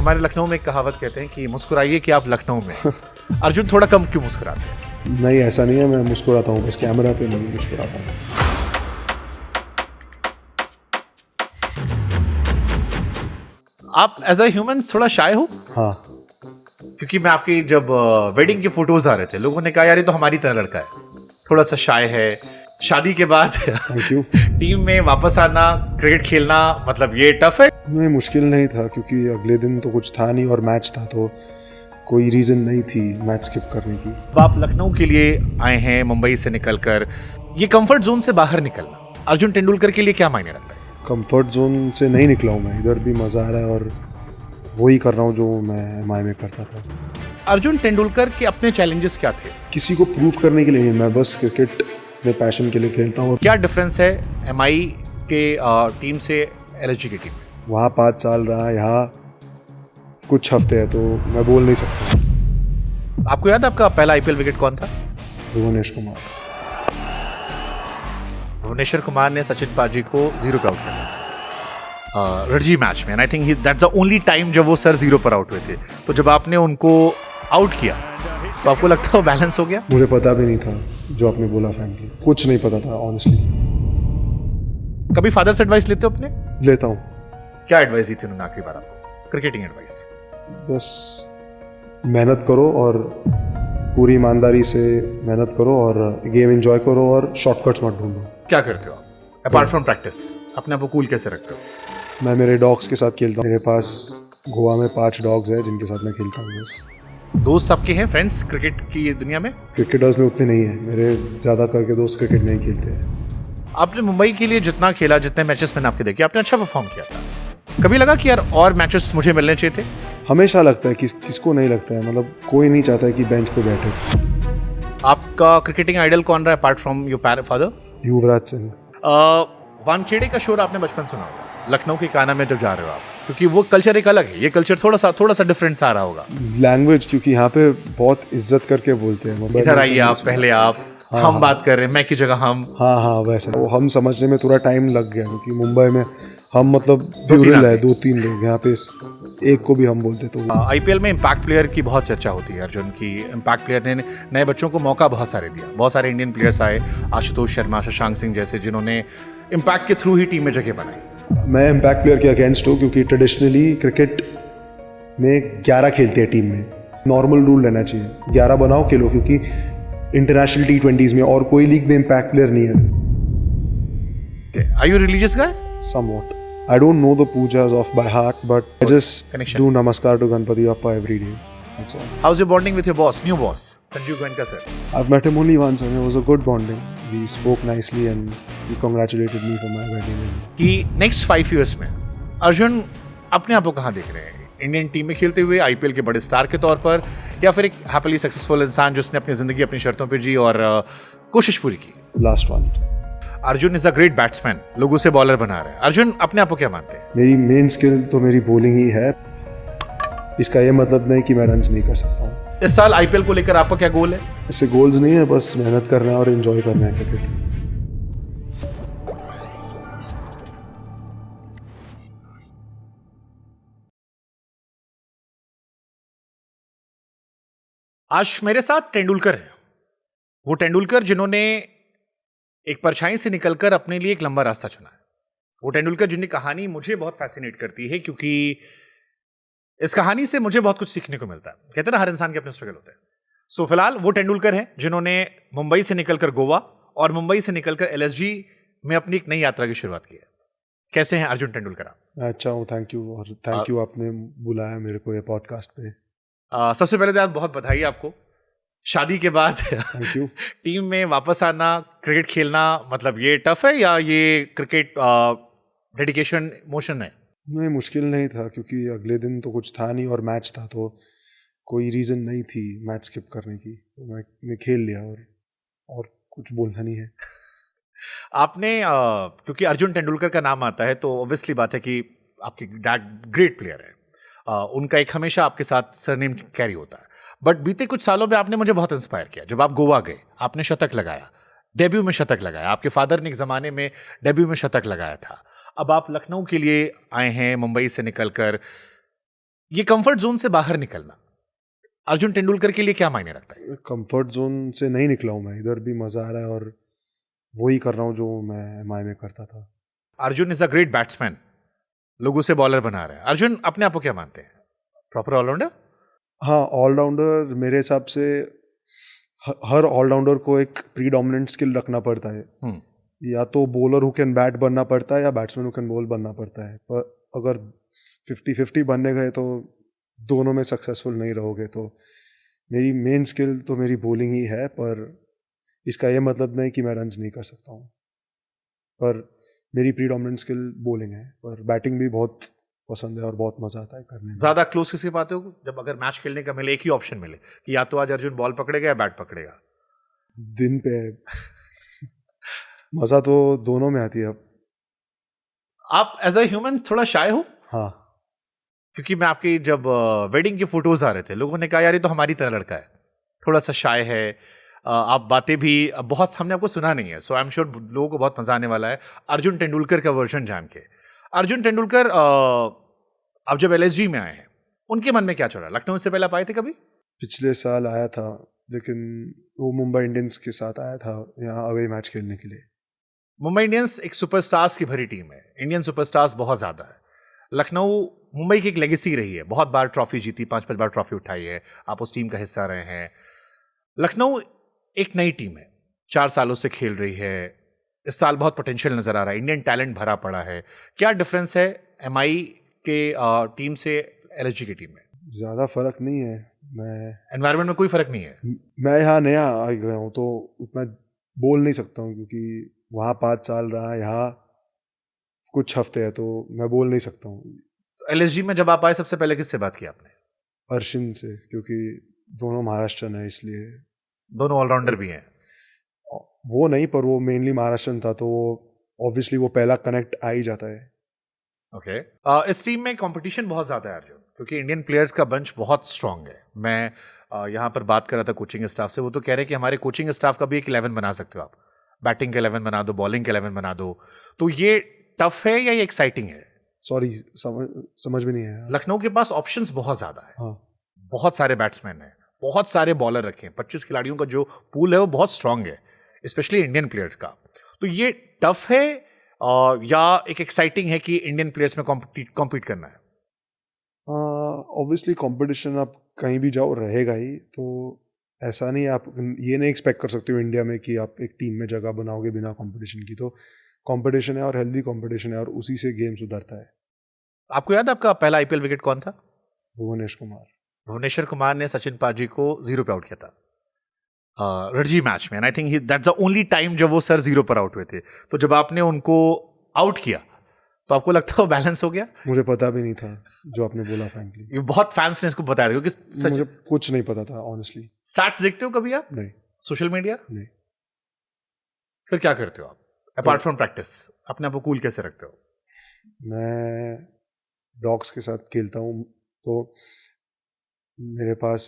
हमारे लखनऊ में एक कहावत कहते हैं कि मुस्कुराइए कि आप लखनऊ में। अर्जुन थोड़ा कम क्यों मुस्कुराते हैं? नहीं, ऐसा नहीं है, मैं मुस्कुराता हूँ, बस कैमरा पे नहीं मुस्कुराता हूँ। आप एज अ ह्यूमन थोड़ा शाय हो? हाँ, क्योंकि मैं आपकी जब वेडिंग के फोटोज आ रहे थे, लोगों ने कहा यार ये तो हमारी तरह लड़का है, थोड़ा सा शाय है। शादी के बाद थैंक यू। टीम में वापस आना, क्रिकेट खेलना, मतलब ये टफ है? नहीं, मुश्किल नहीं था क्योंकि अगले दिन तो कुछ था नहीं और मैच था, तो कोई रीज़न नहीं थी मैच स्किप करने की। अब आप लखनऊ के लिए आए हैं मुंबई से निकलकर, ये कंफर्ट जोन से बाहर निकलना अर्जुन तेंदुलकर के लिए क्या मायने रखता है? कंफर्ट जोन से नहीं निकला हूँ मैं, इधर भी मज़ा आ रहा है और वही कर रहा हूँ जो मैं एमआई में करता था। अर्जुन तेंदुलकर के अपने चैलेंजेस क्या थे? किसी को प्रूव करने के लिए नहीं, मैं बस क्रिकेट अपने पैशन के लिए खेलता हूँ। क्या डिफरेंस है एमआई के टीम से एलएसजी की टीम में? वहाँ 5 साल रहा, यहाँ कुछ हफ्ते हैं, तो मैं बोल नहीं सकता। आपको याद है आपका पहला आईपीएल विकेट कौन था? भुवनेश कुमार। भुवनेश्वर कुमार ने सचिन पाजी को 0 पे आउट किया था रणजी मैच में, and I think that's the only time जब वो सर 0 पर आउट हुए थे। तो जब आपने उनको आउट किया तो आपको लगता है वो बैलेंस हो गया? मुझे पता भी नहीं था जो आपने बोला, फ्रैंकली कुछ नहीं पता था ऑनेस्टली। कभी फादर से एडवाइस लेते हो अपने? लेता हूँ। क्या एडवाइस दी थी उन्होंने आखिरी बार आपको, क्रिकेटिंग एडवाइस? बस मेहनत करो और पूरी ईमानदारी से मेहनत करो और गेम एंजॉय करो और शॉर्टकट्स मत ढूंढो। क्या करते हो आप अपार्ट फ्रॉम प्रैक्टिस? अपने आप को कूल कैसे रखते हो? मैं मेरे डॉग्स के साथ खेलता हूँ। मेरे पास गोवा में 5 डॉग्स हैं जिनके साथ मैं खेलता हूँ। बस दोस्त आपके हैं, फ्रेंड्स क्रिकेट की ये दुनिया में? क्रिकेटर्स में उतने नहीं हैं मेरे, ज़्यादा करके दोस्त क्रिकेट नहीं खेलते हैं। आपने मुंबई के लिए जितना खेला, जितने मैचेस मैंने आपके देखे, आपने अच्छा परफॉर्म किया था। कभी लगा कि यार और मैचेस मुझे मिलने चाहिए थे? हमेशा लगता है, किसको नहीं लगता है, मतलब कोई नहीं चाहता है कि बेंच पे बैठे। आपका क्रिकेटिंग आइडल कौन रहा है apart from your father? Yuvraj Singh. Wankhede का शोर आपने बचपन सुना होगा, लखनऊ के काना में जब जा रहे हो आप, क्योंकि वो कल्चर एक अलग है, ये कल्चर थोड़ा सा डिफरेंट सा आ रहा होगा। लैंग्वेज, क्योंकि यहाँ पे बहुत इज्जत करके बोलते हैं। इधर आइए आप, पहले आप, हम बात कर रहे हैं, मैं की जगह हम। हाँ, वैसे वो हम समझने में थोड़ा टाइम लग गया, क्योंकि मुंबई में हम मतलब प्लूरल है, 2-3 लोग, यहाँ पे एक को भी हम बोलते। तो आईपीएल में इम्पैक्ट प्लेयर की बहुत चर्चा होती है अर्जुन की। इम्पैक्ट प्लेयर ने नए बच्चों को मौका बहुत सारे दिया, बहुत सारे इंडियन प्लेयर्स आए, आशुतोष शर्मा, शशांक सिंह जैसे, जिन्होंने इम्पैक्ट के थ्रू ही टीम में जगह बनाई। मैं इम्पैक्ट प्लेयर के अगेंस्ट हूँ, क्योंकि ट्रेडिशनली क्रिकेट में 11 खेलते हैं टीम में। नॉर्मल रूल रहना चाहिए, 11 बनाओ, खेलो, क्योंकि इंटरनेशनल T20s में और कोई लीग में इम्पैक्ट प्लेयर नहीं है। Are you religious guy? Somewhat. I don't know the pujas off by heart, but I just Connection. do namaskar to Ganpati Bappa every day. That's all. How's your bonding with your boss, new boss, Sanjeev Goenka sir? I've met him only once and it was a good bonding. We spoke nicely and he congratulated me for my wedding. कि next 5 years में अर्जुन अपने आप को कहाँ देख रहे हैं? Indian team में खेलते हुए, आईपीएल के बड़े स्टार के तौर पर, या फिर एक हैप्पीली सक्सेसफुल इंसान जिसने अपनी जिंदगी अपनी शर्तों पे जी और कोशिश पूरी की? Last one. Arjun is a great batsman, लोग उसे बॉलर बना रहे हैं। अर्जुन अपने आप को क्या मानते हैं? मेरी मेन स्किल तो मेरी बॉलिंग ही है। इसका ये मतलब नहीं कि मैं रन्स नहीं कर सकता हूँ। इस साल आईपीएल को लेकर आपका क्या गोल है? इससे गोल्स नहीं है, बस मेहनत करना है और एंजॉय करना है क्रिकेट। आज मेरे साथ तेंदुलकर है, वो तेंदुलकर जिन्होंने एक परछाई से निकलकर अपने लिए एक लंबा रास्ता चुना है। वो तेंदुलकर जिनकी कहानी मुझे बहुत फैसिनेट करती है, क्योंकि इस कहानी से मुझे बहुत कुछ सीखने को मिलता है। कहते हैं ना, हर इंसान के अपने स्ट्रगल होते हैं। सो फिलहाल वो तेंदुलकर हैं जिन्होंने मुंबई से निकलकर गोवा और मुंबई से निकलकर एलएसजी में अपनी एक नई यात्रा की शुरुआत की है। कैसे हैं अर्जुन तेंदुलकर आप? मैं अच्छा हूँ, थैंक यू, और थैंक यू आपने बुलाया मेरे को ये पॉडकास्ट पे। सबसे पहले तो यार बहुत बधाई आपको, शादी के बाद थैंक यू। टीम में वापस आना, क्रिकेट खेलना, मतलब ये टफ है या ये क्रिकेट डेडिकेशन इमोशन है? नहीं, मुश्किल नहीं था क्योंकि अगले दिन तो कुछ था नहीं और मैच था, तो कोई रीज़न नहीं थी मैच स्किप करने की, तो मैंने खेल लिया और कुछ बोलना नहीं है। आपने क्योंकि अर्जुन तेंदुलकर का नाम आता है तो ऑब्वियसली बात है कि आपके डैड ग्रेट प्लेयर है, उनका एक हमेशा आपके साथ सरनेम कैरी होता है। बट बीते कुछ सालों में आपने मुझे बहुत इंस्पायर किया। जब आप गोवा गए, आपने शतक लगाया, डेब्यू में शतक लगाया, आपके फादर ने एक ज़माने में डेब्यू में शतक लगाया था। अब आप लखनऊ के लिए आए हैं मुंबई से निकलकर, ये कंफर्ट जोन से बाहर निकलना अर्जुन तेंदुलकर के लिए क्या मायने रखता है? कंफर्ट जोन से नहीं निकला हूँ मैं, इधर भी मज़ा आ रहा है और वही कर रहा हूँ जो मैं एमआई में करता था। Arjun is a great batsman, लोग उसे बॉलर बना रहे हैं। अर्जुन अपने आप को क्या मानते हैं? Proper allrounder? हाँ, ऑलराउंडर मेरे हिसाब से हर ऑलराउंडर को एक प्रीडोमिनेंट स्किल रखना पड़ता है। या तो बॉलर हु कैन बैट बनना पड़ता है या बैट्समैन हु कैन बॉल बनना पड़ता है। पर अगर 50-50 बनने गए तो दोनों में सक्सेसफुल नहीं रहोगे। तो मेरी मेन स्किल तो मेरी बॉलिंग ही है, पर इसका ये मतलब नहीं कि मैं रन्स नहीं कर सकता हूँ। पर मेरी प्रीडोमिनेंट स्किल बॉलिंग है, पर बैटिंग भी बहुत पसंद है और बहुत मजा आता है करने में। ज्यादा क्लोज किसी बात हो जब अगर मैच खेलने का मिले, एक ही ऑप्शन मिले कि या तो आज अर्जुन बॉल पकड़ेगा या बैट पकड़ेगा? दिन पे मजा तो दोनों में आती है। अब आप एज अ ह्यूमन थोड़ा शाय हो? हाँ, क्योंकि मैं आपकी जब वेडिंग के फोटोज आ रहे थे, लोगों ने कहा यार ये तो हमारी तरह लड़का है, थोड़ा सा शाय है। आप बातें भी बहुत, हमने आपको सुना नहीं है, सो आई एम श्योर लोगों को बहुत मजा आने वाला है अर्जुन तेंदुलकर का वर्जन जान के। अर्जुन तेंदुलकर अब जब एलएसजी में आए हैं, उनके मन में क्या चल रहा है? लखनऊ से पहले आप आए थे कभी? पिछले साल आया था, लेकिन वो मुंबई इंडियंस के साथ आया था यहाँ अवे मैच खेलने के लिए। मुंबई इंडियंस एक सुपरस्टार्स की भरी टीम है, इंडियन सुपरस्टार्स बहुत ज्यादा है। लखनऊ मुंबई की एक लेगेसी रही है, बहुत बार ट्रॉफी जीती, 5-5 बार ट्रॉफी उठाई है, आप उस टीम का हिस्सा रहे हैं। लखनऊ एक नई टीम है, 4 सालों से खेल रही है, इस साल बहुत पोटेंशियल नजर आ रहा है, इंडियन टैलेंट भरा पड़ा है। क्या डिफरेंस है एमआई के टीम से एलएसजी की टीम में? ज़्यादा फर्क नहीं है। एनवायरमेंट में कोई फर्क नहीं है? मैं यहाँ नया आ गया हूँ तो उतना बोल नहीं सकता हूँ, क्योंकि वहाँ 5 साल रहा, यहाँ कुछ हफ्ते है, तो मैं बोल नहीं सकता हूँ। एलएसजी में जब आप आए सबसे पहले किससे बात की आपने? अर्शिन से, क्योंकि दोनों महाराष्ट्रन है इसलिए। दोनों ऑलराउंडर भी हैं? वो नहीं, पर वो मेनली महाराष्ट्रन था, तो वो ऑब्वियसली वो पहला कनेक्ट आ ही जाता है। ओके। इस टीम में कंपटीशन बहुत ज्यादा है अर्जुन, क्योंकि इंडियन प्लेयर्स का बंच बहुत स्ट्रांग है। मैं यहाँ पर बात कर रहा था कोचिंग स्टाफ से, वो तो कह रहे हैं कि हमारे कोचिंग स्टाफ का भी एक 11 बना सकते हो आप, बैटिंग के 11 बना दो, बॉलिंग के 11 बना दो। तो ये टफ है या ये एक्साइटिंग है? सॉरी, समझ में नहीं आया। लखनऊ के पास ऑप्शंस बहुत ज्यादा है। हाँ, बहुत सारे बैट्समैन हैं, बहुत सारे बॉलर रखे हैं, 25 खिलाड़ियों का जो पूल है वो बहुत स्ट्रांग है, स्पेशली इंडियन प्लेयर्स का। तो ये टफ है या एक एक्साइटिंग है कि इंडियन प्लेयर्स में कॉम्पीट करना है? ऑब्वियसली कंपटीशन आप कहीं भी जाओ रहेगा ही, तो ऐसा नहीं, आप ये नहीं एक्सपेक्ट कर सकते हो इंडिया में कि आप एक टीम में जगह बनाओगे बिना कंपटीशन की। तो कंपटीशन है और हेल्दी कंपटीशन है, और उसी से गेम सुधरता है। आपको याद है आपका पहला आईपीएल विकेट कौन था? भुवनेश कुमार। भुवनेश्वर कुमार ने सचिन पाजी को 0 पे आउट किया था रणजी मैच में, and I think that's the only time जब वो सर 0 पर आउट हुए थे। तो जब आपने उनको आउट किया तो आपको लगता है वो बैलेंस हो गया? मुझे पता भी नहीं था जो आपने बोला, फ्रैंकली। ये बहुत फैंस ने इसको बताया था, क्योंकि मुझे कुछ नहीं पता था ऑनेस्टली। स्टैट्स देखते हो कभी आप? नहीं। Social media? नहीं। फिर क्या करते हो आप अपार्ट फ्रॉम प्रैक्टिस? अपने आप को कूल कैसे रखते हो? मैं डॉग्स के साथ खेलता हूँ, तो मेरे पास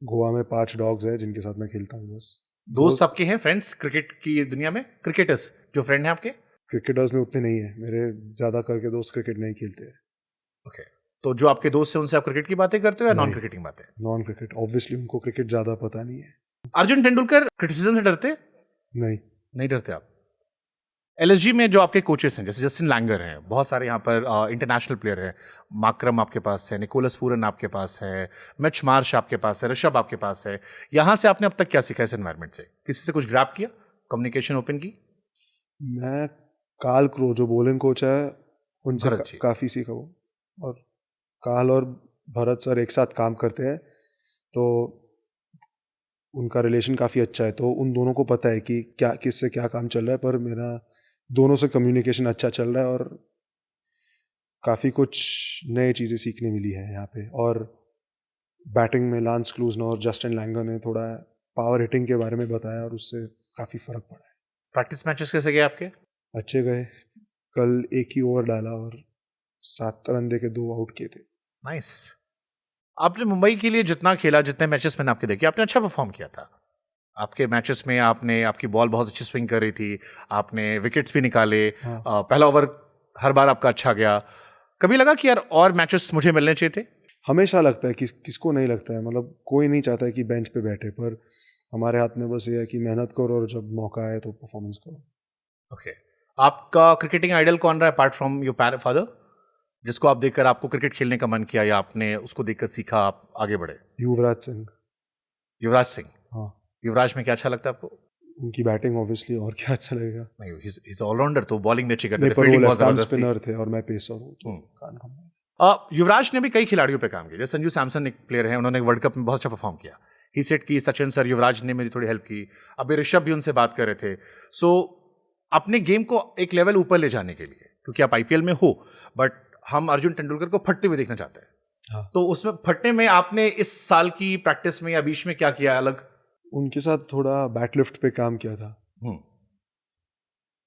गोवा में 5 डॉग्स हैं जिनके साथ मैं खेलता हूँ बस। दोस्त आपके हैं फ्रेंड्स क्रिकेट की दुनिया में? क्रिकेटर्स जो फ्रेंड हैं आपके? क्रिकेटर्स में उतने नहीं है मेरे, ज़्यादा करके दोस्त क्रिकेट नहीं खेलते हैं। ओके। तो जो आपके दोस्त हैं उनसे आप क्रिकेट की बातें करते हो या नॉन क्रिकेटिंग बातें? नॉन क्रिकेट, ऑब्वियसली उनको क्रिकेट ज़्यादा पता नहीं है। अर्जुन तेंदुलकर क्रिटिसिज्म से डरते? नहीं डरते आप? एलएसजी में जो आपके कोचेस हैं, जैसे जस्टिन लैंगर हैं, बहुत सारे यहाँ पर इंटरनेशनल प्लेयर हैं, माक्रम आपके पास है, निकोलस पूरन आपके पास है, मिच मार्श आपके पास है, ऋषभ आपके पास है। यहाँ से आपने अब तक क्या सीखा इस एनवायरनमेंट से? किसी से कुछ ग्रैब किया, कम्युनिकेशन ओपन की? मैं काल क्रो जो बॉलिंग कोच है उनसे काफ़ी सीखा हूँ, और काल और भरत सर एक साथ काम करते हैं, तो उनका रिलेशन काफ़ी अच्छा है, तो उन दोनों को पता है कि क्या किससे क्या काम चल रहा है। पर मेरा दोनों से कम्युनिकेशन अच्छा चल रहा है, और काफ़ी कुछ नए चीज़ें सीखने मिली है यहाँ पे। और बैटिंग में लांस क्लूजनर और जस्टिन लैंगर ने थोड़ा पावर हिटिंग के बारे में बताया, और उससे काफ़ी फ़र्क पड़ा है। प्रैक्टिस मैचेस कैसे गए आपके? अच्छे गए। कल एक ही ओवर डाला और 7 रन दे के 2 आउट किए थे। नाइस। आपने मुंबई के लिए जितना खेला, जितने मैचेस मैंने आपके देखे, आपने अच्छा परफॉर्म किया था। आपके मैचेस में आपकी बॉल बहुत अच्छी स्विंग कर रही थी, आपने विकेट्स भी निकाले। पहला ओवर हर बार आपका अच्छा गया। कभी लगा कि यार और मैचेस मुझे मिलने चाहिए थे? हमेशा लगता है कि किसको नहीं लगता है, मतलब कोई नहीं चाहता है कि बेंच पे बैठे, पर हमारे हाथ में बस ये है कि मेहनत करो और जब मौका आए तो परफॉर्मेंस करो। ओके, आपका क्रिकेटिंग आइडल कौन रहा है अपार्ट फ्रॉम योर फादर, जिसको आप देखकर आपको क्रिकेट खेलने का मन किया या आपने उसको देखकर सीखा, आप आगे बढ़े? युवराज सिंह। युवराज सिंह। हाँ, युवराज में क्या अच्छा लगता है आपको? उनकी बैटिंग ऑब्वियसली, और क्या अच्छा लगेगा। नहीं, he's ऑलराउंडर, तो बॉलिंग भी अच्छी करते नहीं, थे, पर वो फील्डिंग बहुत लेफ्ट आर्म जबरदस्त थी। स्पिनर थे और मैं पेसर हूँ, तो कान खा। युवराज ने भी कई खिलाड़ियों पे काम किया, जैसे संजू सैमसन एक प्लेयर है, उन्होंने वर्ल्ड कप में बहुत अच्छा परफॉर्म किया। ही सेट की सचिन सर, युवराज ने मेरी थोड़ी हेल्प की, अभी ऋषभ भी उनसे बात कर रहे थे। सो अपने गेम को एक लेवल ऊपर ले जाने के लिए, क्योंकि आप आईपीएल में हो, बट हम अर्जुन तेंदुलकर को फटते हुए देखना चाहते हैं। हाँ। तो उसमें फटने में आपने इस साल की प्रैक्टिस में या बीच में क्या किया अलग? उनके साथ थोड़ा बैट लिफ्ट पे काम किया था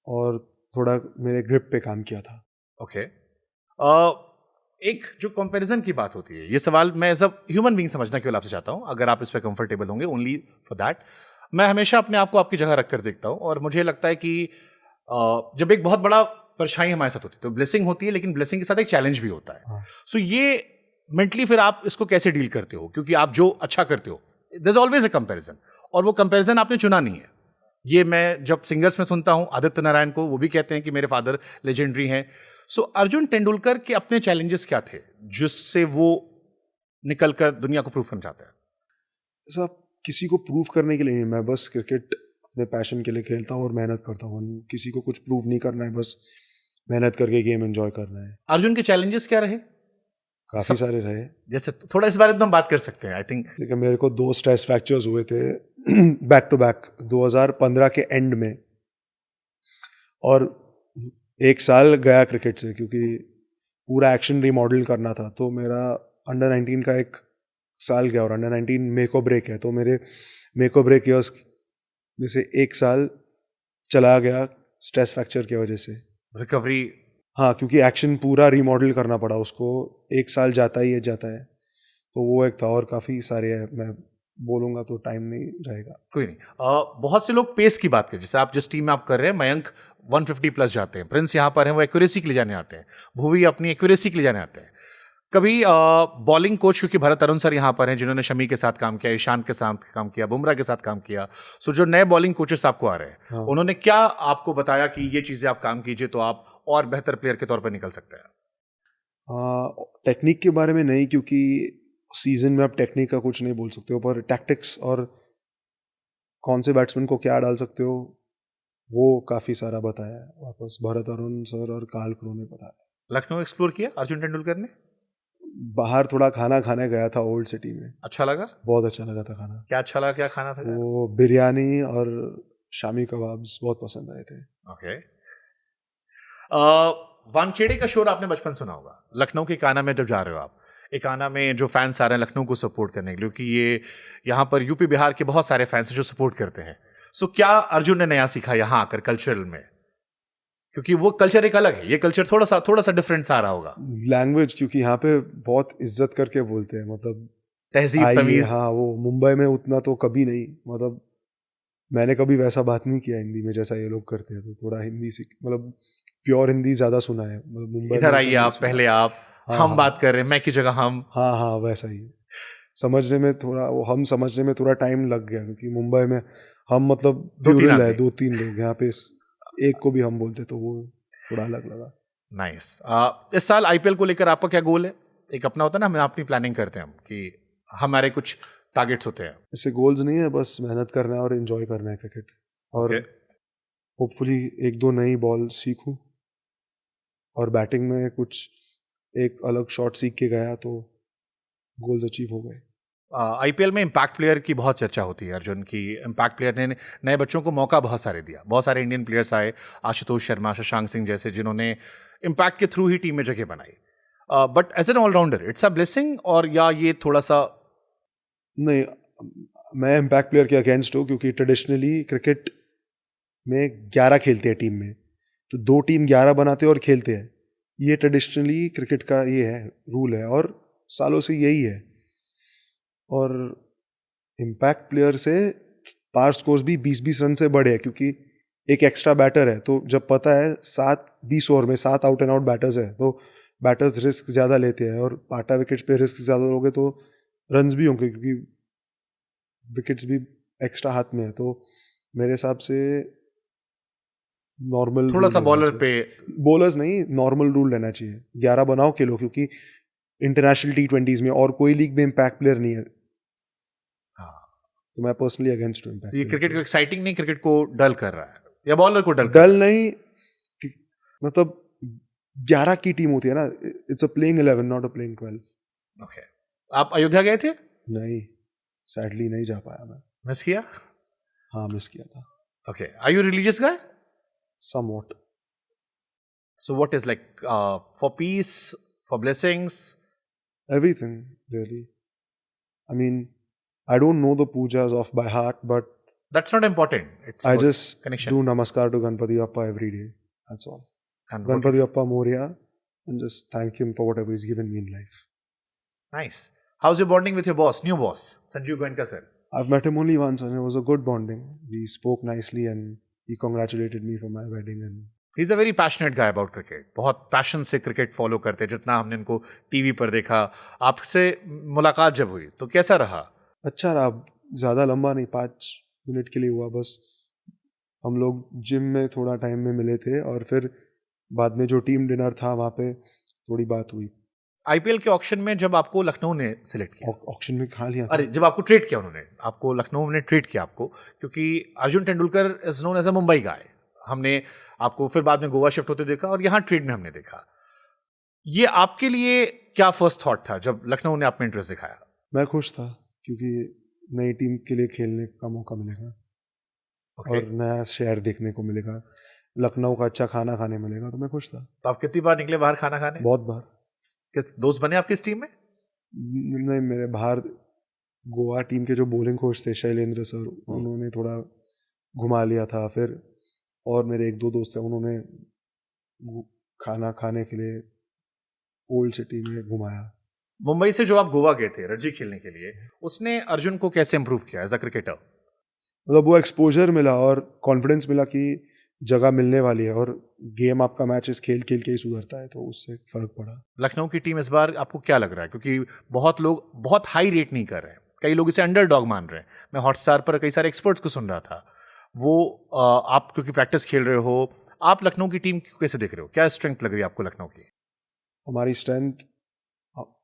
और थोड़ा मेरे ग्रिप पे काम किया था। ओके, एक जो कंपैरिजन की बात होती है, ये सवाल मैं एज अ ह्यूमन बीइंग समझना केवल आपसे चाहता हूं, अगर आप इस पे कंफर्टेबल होंगे, ओनली फॉर दैट। मैं हमेशा अपने आप को आपकी जगह रखकर देखता हूं और मुझे लगता है कि जब एक बहुत बड़ा परछाई हमारे साथ होती है तो ब्लेसिंग होती है, लेकिन ब्लेसिंग के साथ एक चैलेंज भी होता है। सो ये मेंटली फिर आप इसको कैसे डील करते हो? क्योंकि आप जो अच्छा करते हो, there is always a comparison, और वो कंपैरिजन आपने चुना नहीं है। ये मैं जब सिंगर्स में सुनता हूं, आदित्य नारायण को, वो भी कहते हैं कि मेरे फादर लेजेंडरी हैं। सो अर्जुन तेंदुलकर के अपने चैलेंजेस क्या थे जिससे वो निकलकर दुनिया को प्रूव करना चाहते हैं? ऐसा किसी को प्रूव करने के लिए नहीं, मैं बस क्रिकेट अपने पैशन के लिए खेलता हूँ और मेहनत करता हूँ। किसी को कुछ प्रूव नहीं करना है, बस मेहनत करके गेम एंजॉय करना है। अर्जुन के चैलेंजेस क्या रहे? काफी सारे रहे। जैसे थोड़ा इस बारे में तो हम बात कर सकते हैं। आई थिंक देखिए, मेरे को 2 स्ट्रेस फ्रैक्चर्स हुए थे बैक टू बैक 2015 के एंड में, और 1 साल गया क्रिकेट से, क्योंकि पूरा एक्शन रीमॉडल करना था। तो मेरा अंडर 19 का 1 साल गया, और अंडर 19 मेक और ब्रेक है, तो मेरे मेक और ब्रेक ईयर्स में से 1 साल चला गया स्ट्रेस फ्रैक्चर की वजह से। रिकवरी, हाँ, क्योंकि एक्शन पूरा रीमॉडल करना पड़ा उसको, 1 साल जाता ही जाता है, तो वो एक था। और काफ़ी सारे है, मैं बोलूँगा तो टाइम नहीं रहेगा। कोई नहीं। बहुत से लोग पेस की बात करें, जैसे आप जिस टीम में आप कर रहे हैं, मयंक 150 प्लस जाते हैं, प्रिंस यहाँ पर हैं, वो एक्यूरेसी के लिए जाने आते हैं, भुवी अपनी एक्यूरेसी के लिए जाने आते हैं। कभी बॉलिंग कोच, क्योंकि भरत अरुण सर यहाँ पर हैं जिन्होंने शमी के साथ काम किया, ईशांत के साथ काम किया, बुमराह के साथ काम किया, सो जो नए बॉलिंग कोचेस आपको आ रहे हैं, हाँ। उन्होंने क्या आपको बताया कि ये चीजें आप काम कीजिए तो आप और बेहतर प्लेयर के तौर पर निकल सकते हैं? टेक्निक के बारे में नहीं, क्योंकि सीजन में आप टेक्निक का कुछ नहीं बोल सकते हो, पर टैक्टिक्स और कौन से बैट्समैन को क्या डाल सकते हो, वो काफ़ी सारा बताया है वापस भरत अरुण सर और काल क्रो ने बताया। लखनऊ एक्सप्लोर किया अर्जुन तेंदुलकर ने? बाहर थोड़ा खाना खाने गया था ओल्ड सिटी में। अच्छा लगा? बहुत अच्छा लगा था खाना। क्या अच्छा लगा, क्या खाना था? वो बिरयानी और शामी कबाब्स बहुत पसंद आए थे। ओके। वानखेड़े का शोर आपने बचपन सुना होगा। लखनऊ के काना में जब जा रहे हो आप, एक आना में जो फैंस आ रहे हैं लखनऊ को सपोर्ट करने के लिए, क्योंकि ये यहाँ पर यूपी बिहार के बहुत सारे फैंस हैं जो सपोर्ट करते हैं। सो क्या अर्जुन ने नया सीखा यहाँ आकर कल्चरल में? क्योंकि वो कल्चर एक अलग है, ये कल्चर थोड़ा सा डिफरेंट सा आ रहा होगा। लैंग्वेज, क्योंकि यहाँ पे बहुत इज्जत करके बोलते हैं, मतलब तहजीब, आइए। तमीज। हाँ, वो मुंबई में उतना तो कभी नहीं, मतलब मैंने कभी वैसा बात नहीं किया हिंदी में जैसा ये लोग करते हैं, तो थोड़ा हिंदी सीख, मतलब प्योर हिंदी ज्यादा सुना है, मतलब मुंबई इधर में आइए आप, पहले आप, हाँ, हम हाँ, बात कर रहे हैं, मैं की जगह हम। हाँ हाँ, वैसा ही समझने में थोड़ा, वो हम समझने में थोड़ा टाइम लग गया, क्योंकि मुंबई में हम मतलब प्लूरल है, 2-3 लोग, यहाँ पे एक को भी हम बोलते तो वो थोड़ा अलग लगा। नाइस। इस साल आईपीएल को लेकर आपका क्या गोल है? एक अपना होता है ना, हम अपनी प्लानिंग करते हैं हम कि हमारे कुछ टारगेट्स होते हैं। ऐसे गोल्स नहीं है, बस मेहनत करना है और एंजॉय करना है क्रिकेट, और होपफुली 1-2 नई बॉल सीखूं, और बैटिंग में कुछ एक अलग शॉट सीख के गया तो गोल्स अचीव हो गए। आईपीएल में इम्पैक्ट प्लेयर की बहुत चर्चा होती है अर्जुन की। इम्पैक्ट प्लेयर ने नए बच्चों को मौका बहुत सारे दिया, बहुत सारे इंडियन प्लेयर्स आए, आशुतोष शर्मा, शशांक सिंह जैसे, जिन्होंने इम्पैक्ट के थ्रू ही टीम में जगह बनाई। But as an all-rounder it's a blessing, और या ये थोड़ा सा? नहीं, मैं इम्पैक्ट प्लेयर के अगेंस्ट हूँ, क्योंकि ट्रेडिशनली क्रिकेट में 11 खेलते हैं टीम में, तो 2 टीम 11 बनाते हैं और खेलते हैं। ये ट्रेडिशनली क्रिकेट का ये है, रूल है, और सालों से यही है। और इम्पैक्ट प्लेयर से पार स्कोर्स भी 20-20 रन से बढ़े हैं, क्योंकि एक एक्स्ट्रा बैटर है, तो जब पता है 20 ओवर में 7 आउट एंड आउट बैटर्स है, तो बैटर्स रिस्क ज़्यादा लेते हैं और पाटा विकेट्स पे रिस्क ज़्यादा लोगे तो रन्स भी होंगे क्योंकि विकेट्स भी एक्स्ट्रा हाथ में है। तो मेरे हिसाब से नॉर्मल थोड़ा सा बॉलर पे बॉलर्स नहीं, नॉर्मल रूल रहना चाहिए। 11 बनाओ खेलो, क्योंकि इंटरनेशनल T20s में और कोई लीग में इम्पैक्ट प्लेयर नहीं है। हाँ, तो मैं पर्सनली अगेंस्ट हूं इम्पैक्ट। ये क्रिकेट को एक्साइटिंग नहीं, क्रिकेट को डल कर रहा है या बॉलर को डल नहीं, मतलब 11 की टीम होती है ना, it's a playing 11 not a playing 12। Okay, आप अयोध्या गए थे? नहीं, सैडली नहीं जा पाया मैं। मिस किया? हाँ, मिस किया था। Okay, are you religious guy? Somewhat. So what is like for peace, for blessings? Everything, really. I mean, I don't know the pujas off by heart, but That's not important. It's I about just connection. do namaskar to Ganpati Bappa every day. That's all. And what Ganpati is- Bappa Moria, and just thank him for whatever he's given me in life. Nice. How's your bonding with your boss, new boss, Sanjeev Goenka sir? I've met him only once, and it was a good bonding. We spoke nicely, and he congratulated me for my wedding. And He's a very passionate guy about cricket. बहुत passion से cricket follow करते हैं। जितना हमने इनको TV पर देखा, आपसे मुलाकात जब हुई तो कैसा रहा? अच्छा रहा, ज़्यादा लंबा नहीं, 5 मिनट के लिए हुआ बस। हम लोग जिम में थोड़ा टाइम में मिले थे और फिर बाद में जो टीम डिनर था वहाँ पे थोड़ी बात हुई। आईपीएल के ऑक्शन में जब आपको लखनऊ ने सिलेक्ट किया, ऑक्शन में कहाँ लिया था? अरे जब आपको ट्रेड किया उन्होंने, आपको लखनऊ ने ट्रेड किया आपको, क्योंकि Arjun Tendulkar is known as a Mumbai guy. हमने आपको फिर बाद में गोवा शिफ्ट होते देखा और यहाँ ट्रेड में हमने देखा। ये आपके लिए क्या फर्स्ट थॉट था जब लखनऊ ने आप में इंटरेस्ट दिखाया? मैं खुश था क्योंकि नई टीम के लिए खेलने का मौका मिलेगा और नया शहर देखने को मिलेगा, लखनऊ का अच्छा खाना खाने मिलेगा, तो मैं खुश था। तो आप कितनी बार निकले बाहर खाना खाने? बहुत बार। किस दोस्त बने आपकी इस टीम में? नहीं, मेरे बाहर गोवा टीम के जो बॉलिंग कोच थे शैलेंद्र सर, उन्होंने थोड़ा घुमा लिया था। फिर और मेरे 1-2 दोस्त हैं, उन्होंने खाना खाने के लिए ओल्ड सिटी में घुमाया। मुंबई से जो आप गोवा गए थे रणजी खेलने के लिए, उसने अर्जुन को कैसे इंप्रूव किया एज अ क्रिकेटर? मतलब वो एक्सपोजर मिला और कॉन्फिडेंस मिला कि जगह मिलने वाली है और गेम आपका मैचेस खेल खेल के ही सुधरता है, तो उससे फर्क पड़ा। लखनऊ की टीम इस बार आपको क्या लग रहा है? क्योंकि बहुत लोग बहुत हाई रेट नहीं कर रहे हैं, कई लोग इसे अंडरडॉग मान रहे हैं। मैं हॉटस्टार पर कई सारे एक्सपर्ट्स को सुन रहा था। वो आप क्योंकि प्रैक्टिस खेल रहे हो, आप लखनऊ की टीम को कैसे देख रहे हो? क्या स्ट्रेंथ लग रही है आपको लखनऊ की? हमारी स्ट्रेंथ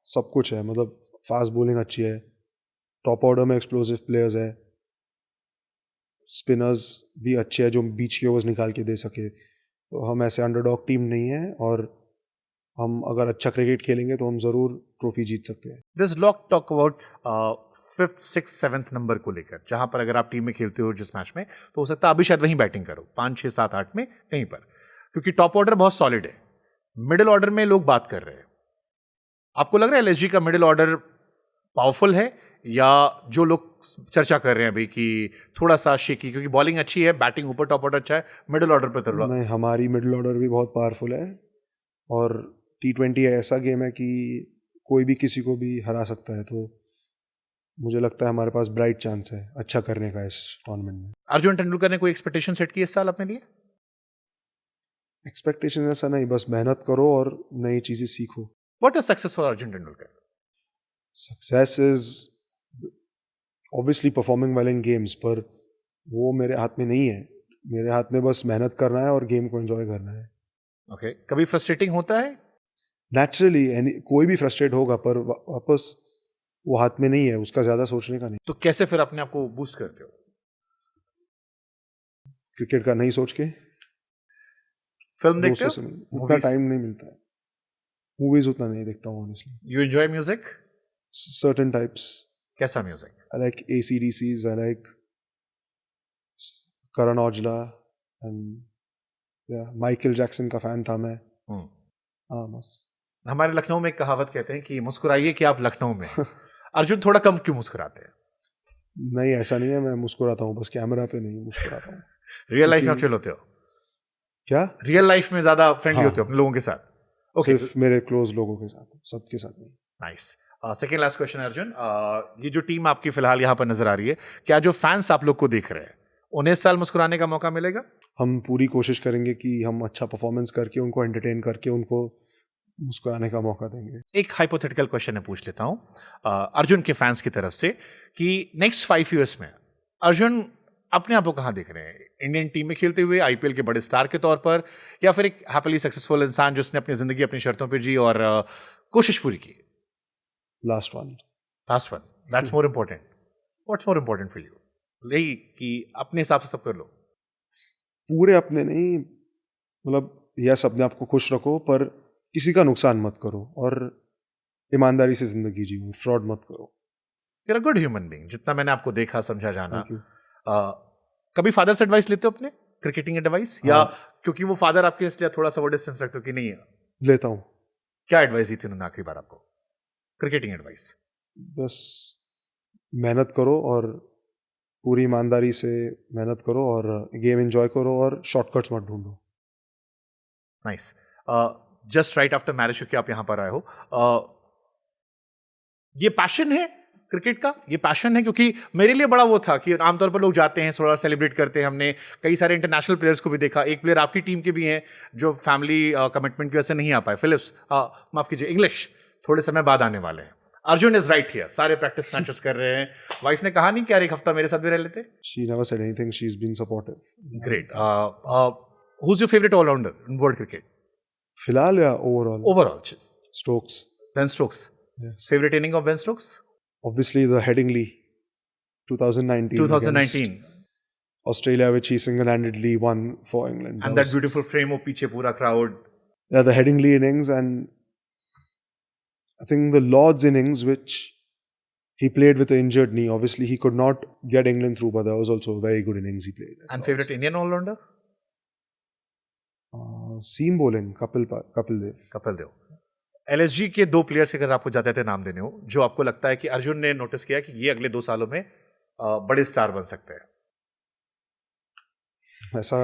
सब कुछ है, मतलब फास्ट बॉलिंग अच्छी है, टॉप ऑर्डर में एक्सप्लोसिव प्लेयर्स है, स्पिनर्स भी अच्छे हैं जो बीच के ओवर्स निकाल के दे सके। तो हम ऐसे अंडरडॉग टीम नहीं है और हम अगर अच्छा क्रिकेट खेलेंगे तो हम ज़रूर ट्रॉफी जीत सकते हैं। This lock talk about 5th, 6th, 7th number को लेकर, जहां पर अगर आप टीम में खेलते हो जिस मैच में, तो हो सकता है अभी शायद वहीं बैटिंग करो 5, 6, 7, 8 में कहीं पर, क्योंकि टॉप ऑर्डर बहुत सॉलिड है। मिडिल ऑर्डर में लोग बात कर रहे हैं, आपको लग रहा है एलएसजी का मिडिल ऑर्डर पावरफुल है, या जो लोग चर्चा कर रहे हैं अभी कि थोड़ा सा शेकी, क्योंकि बॉलिंग अच्छी है, बैटिंग ऊपर टॉप ऑर्डर अच्छा है, मिडिल ऑर्डर पर थोड़ा? नहीं, हमारी मिडिल ऑर्डर भी बहुत पावरफुल है और T20 ऐसा गेम है कि कोई भी किसी को भी हरा सकता है, तो मुझे लगता है हमारे पास ब्राइट चांस है अच्छा करने का इस टूर्नामेंट में। अर्जुन तेंदुलकर ने कोई एक्सपेक्टेशन सेट की इस साल अपने लिए? एक्सपेक्टेशन ऐसा नहीं, बस मेहनत करो और नई चीज़ें सीखो। What is success for Arjun Tendulkar? Success is obviously performing well in games, पर वो मेरे हाथ में नहीं है। मेरे हाथ में बस मेहनत करना है और गेम को एंजॉय करना है। ओके, कभी फ्रस्ट्रेटिंग होता है? नेचुरली कोई भी फ्रस्ट्रेट होगा, पर वापस वो हाथ में नहीं है, उसका ज्यादा सोचने का नहीं। तो कैसे फिर अपने आप को बूस्ट करते हो? क्रिकेट का नहीं सोच के फिल्म देखते दोस्तों हो? से उतना टाइम नहीं मिलता है, मूवीज उतना नहीं देखता हूँ honestly. You enjoy music? Certain types. कैसा music? I like AC/DCs, I like Karan Aujla and Michael Jackson का फैन था मैं। हाँ, बस। हमारे लखनऊ में एक कहावत कहते हैं कि मुस्कुराइए कि आप लखनऊ में। अर्जुन थोड़ा कम क्यों मुस्कुराते हैं? नहीं, ऐसा नहीं है, मैं मुस्कुराता हूँ, बस कैमरा पे नहीं मुस्कुराता हूँ। रियल लाइफ में आप चिल होते हो? क्या? रियल लाइफ में ज्यादा फ्रेंडली हाँ, होते हो अपने लोगों के साथ? Okay. सिर्फ मेरे क्लोज लोगों के साथ, सबके साथ नहीं। Nice. Second last question Arjun, ये जो टीम आपकी फिलहाल यहाँ पर नजर आ रही है, क्या जो फैंस आप लोग को देख रहे हैं उन्हें इस साल मुस्कुराने का मौका मिलेगा? हम पूरी कोशिश करेंगे कि हम अच्छा परफॉर्मेंस करके उनको एंटरटेन करके उनको मुस्कुराने का मौका देंगे। एक हाइपोथेटिकल क्वेश्चन मैं पूछ लेता हूँ अर्जुन के फैंस की तरफ से कि नेक्स्ट 5 इयर्स में अर्जुन अपने आप को कहाँ देख रहे हैं? इंडियन टीम में खेलते हुए, आईपीएल के बड़े स्टार के तौर पर, या फिर एक हैप्पीली सक्सेसफुल इंसान जिसने अपनी जिंदगी अपनी शर्तों पे जी और कोशिश पूरी की? Last one that's more important. What's more important for you? यही कि अपने हिसाब से सब कर लो। पूरे अपने नहीं, मतलब यस अपने आप को खुश रखो पर किसी का नुकसान मत करो और ईमानदारी से जिंदगी जियो, फ्रॉड मत करो। You're a good human being, जितना मैंने आपको देखा समझा जाना। Thank you. कभी फादर से एडवाइस लेते हो अपने क्रिकेटिंग एडवाइस, या क्योंकि वो फादर आपके इसलिए थोड़ा सा वो डिस्टेंस रखते हो कि नहीं? लेता हूँ। क्या एडवाइस दी थी उन्होंने आखिरी बार आपको क्रिकेटिंग एडवाइस? बस मेहनत करो और पूरी ईमानदारी से मेहनत करो और गेम एंजॉय करो और शॉर्टकट्स मत ढूंढो। Nice. Just right after marriage क्योंकि आप यहाँ पर आए हो, ये पैशन है क्रिकेट का? ये पैशन है? क्योंकि मेरे लिए बड़ा वो था कि आमतौर पर लोग जाते हैं, थोड़ा सेलिब्रेट करते हैं। हमने कई सारे इंटरनेशनल प्लेयर्स को भी देखा, एक प्लेयर आपकी टीम के भी हैं जो फैमिली कमिटमेंट की वजह से नहीं आ पाए, फिलिप्स, माफ कीजिए, इंग्लिश थोड़े समय बाद आने वाले हैं। अर्जुन इज राइट हियर, सारे प्रैक्टिस मैचेस कर रहे हैं। वाइफ ने कहा नहीं कि यार एक हफ्ता मेरे साथ भी रह लेते? She never said anything. She's been supportive. Great. who's your favorite all-rounder in world cricket? फिलहाल या overall? Overall, Stokes. Ben Stokes. Yes. Favorite inning of Ben Stokes? Obviously the Headingley 2019. 2019. against Australia, which he single-handedly won for England. And that beautiful frame of पीछे पूरा crowd. Yeah, the Headingley innings, and I think the Lord's innings, which he played with an injured knee. Obviously, he could not get England through, but that was also a very good innings he played. And favorite Indian all-rounder? Seam bowling, Kapil Dev. LSG के 2 players अगर आपको जाते थे नाम देने हो, जो आपको लगता है कि अर्जुन ने नोटिस किया कि ये अगले 2 सालों में बड़े स्टार बन सकते हैं? ऐसा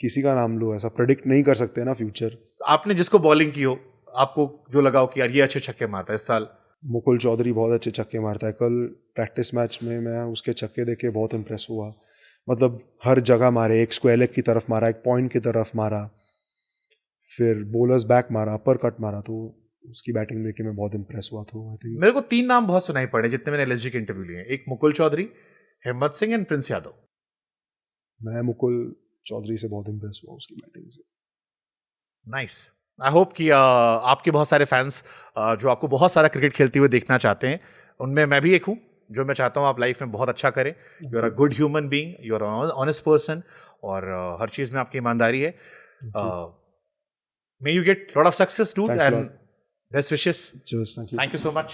किसी का नाम लो, ऐसा प्रेडिक्ट नहीं कर सकते ना फ्यूचर। आपने जिसको बॉलिंग की हो, आपको जो लगा हो कि यार ये अच्छे छक्के मारता है इस साल? मुकुल चौधरी बहुत अच्छे छक्के मारता है। कल प्रैक्टिस मैच में मैं उसके छक्के देख के बहुत इंप्रेस हुआ। मतलब हर जगह मारे, एक स्क्वायर लेग की तरफ मारा, एक पॉइंट की तरफ मारा, फिर बॉलर्स बैक मारा, अपर कट मारा, तो उसकी बैटिंग देख के मैं बहुत इंप्रेस हुआ। तो आई थिंक मेरे को 3 नाम बहुत सुनाई पड़े जितने मैंने LSG के इंटरव्यू लिए। एक मुकुल चौधरी, हिम्मत सिंह एंड प्रिंस यादव। मैं मुकुल चौधरी से बहुत इंप्रेस हुआ उसकी बैटिंग से। नाइस। आई होप कि आपके बहुत सारे फैंस जो आपको बहुत सारा क्रिकेट खेलते हुए देखना चाहते हैं, उनमें मैं भी एक हूँ जो मैं चाहता हूँ आप लाइफ में बहुत अच्छा करें। You are a good human being, you are honest person, और हर चीज़ में आपकी ईमानदारी है। May you get lot of success dude, and best wishes. Cheers, thank you. Thank you so much.